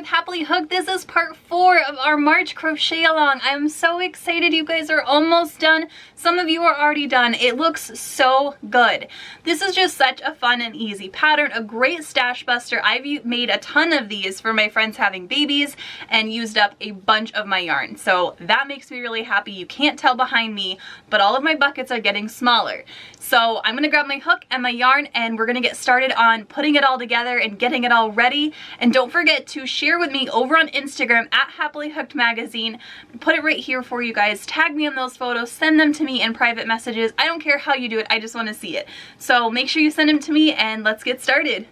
with Happily Hooked. This is part 4 of our March crochet along. I'm so excited. You guys are almost done. Some of you are already done. It looks so good. This is just such a fun and easy pattern, a great stash buster. I've made a ton of these for my friends having babies and used up a bunch of my yarn. So that makes me really happy. You can't tell behind me, but all of my buckets are getting smaller. So I'm gonna grab my hook and my yarn and we're gonna get started on putting it all together and getting it all ready. And don't forget to share with me over on Instagram at Happily Hooked Magazine. Put it right here for you guys. Tag me on those photos, send them to me in private messages. I don't care how you do it, I just want to see it. So make sure you send them to me and let's get started.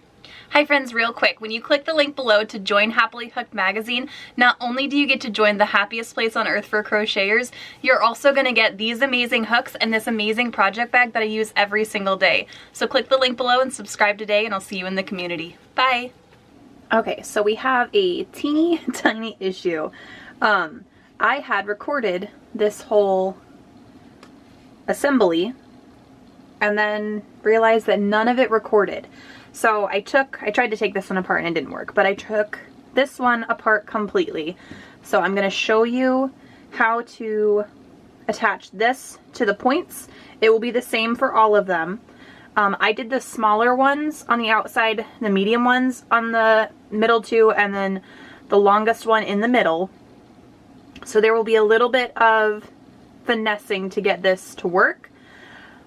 Hi friends, real quick, when you click the link below to join Happily Hooked Magazine, not only do you get to join the happiest place on earth for crocheters, you're also going to get these amazing hooks and this amazing project bag that I use every single day. So click the link below and subscribe today and I'll see you in the community. Bye! Okay, so we have a teeny tiny issue. I had recorded this whole assembly and then realized that none of it recorded. So I tried to take this one apart and it didn't work, but I took this one apart completely. So I'm going to show you how to attach this to the points. It will be the same for all of them. I did the smaller ones on the outside, the medium ones on the middle two, and then the longest one in the middle. So there will be a little bit of finessing to get this to work.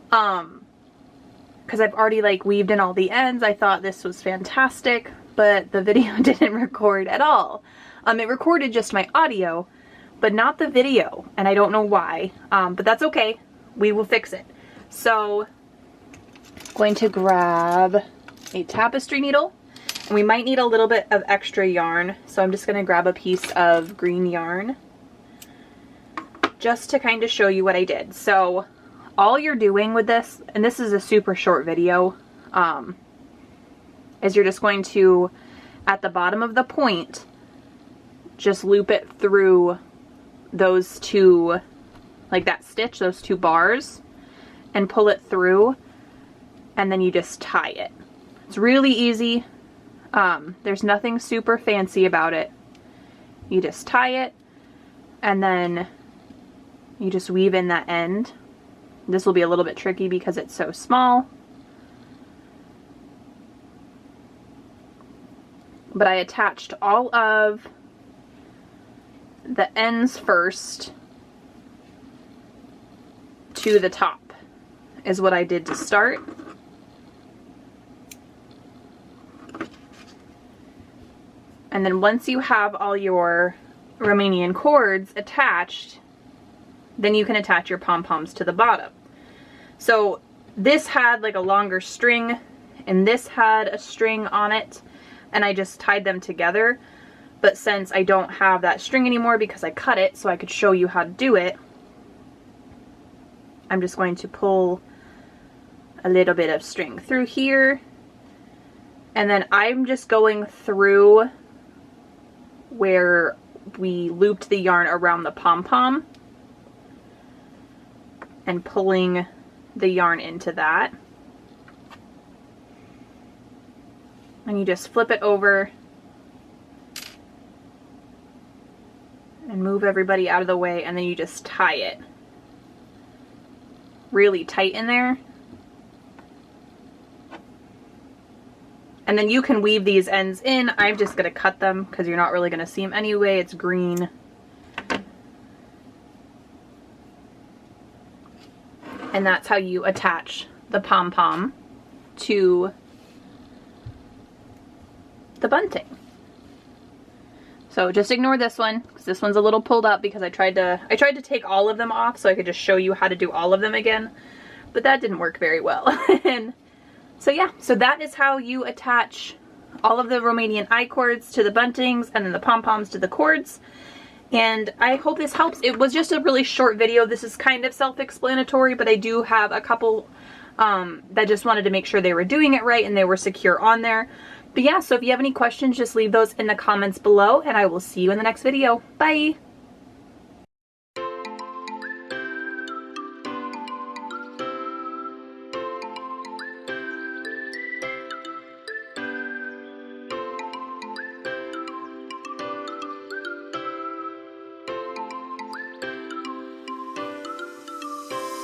Because I've already like weaved in all the ends. I thought this was fantastic, but the video didn't record at all. It recorded just my audio, but not the video, and I don't know why, but that's okay. We will fix it. So I'm going to grab a tapestry needle, and we might need a little bit of extra yarn, so I'm just going to grab a piece of green yarn just to kind of show you what I did. So all you're doing with this, and this is a super short video, is you're just going to, at the bottom of the point, just loop it through those two, like that stitch, those two bars, and pull it through, and then you just tie it. It's really easy. There's nothing super fancy about it. You just tie it, and then you just weave in that end. This will be a little bit tricky because it's so small. But I attached all of the ends first to the top, is what I did to start. And then once you have all your Romanian cords attached, then you can attach your pom-poms to the bottom. So this had like a longer string and this had a string on it, and I just tied them together. But since I don't have that string anymore because I cut it so I could show you how to do it, I'm just going to pull a little bit of string through here, and then I'm just going through where we looped the yarn around the pom-pom and pulling the yarn into that. And you just flip it over and move everybody out of the way, and then you just tie it really tight in there. And then you can weave these ends in. I'm just going to cut them because you're not really going to see them anyway. It's green. And that's how you attach the pom-pom to the bunting. So just ignore this one because this one's a little pulled up because I tried to take all of them off so I could just show you how to do all of them again, but that didn't work very well. And so yeah, so that is how you attach all of the Romanian I-cords to the buntings and then the pom-poms to the cords. And I hope this helps. It was just a really short video. This is kind of self-explanatory, but I do have a couple that just wanted to make sure they were doing it right and they were secure on there. But yeah, so if you have any questions, just leave those in the comments below, and I will see you in the next video. Bye!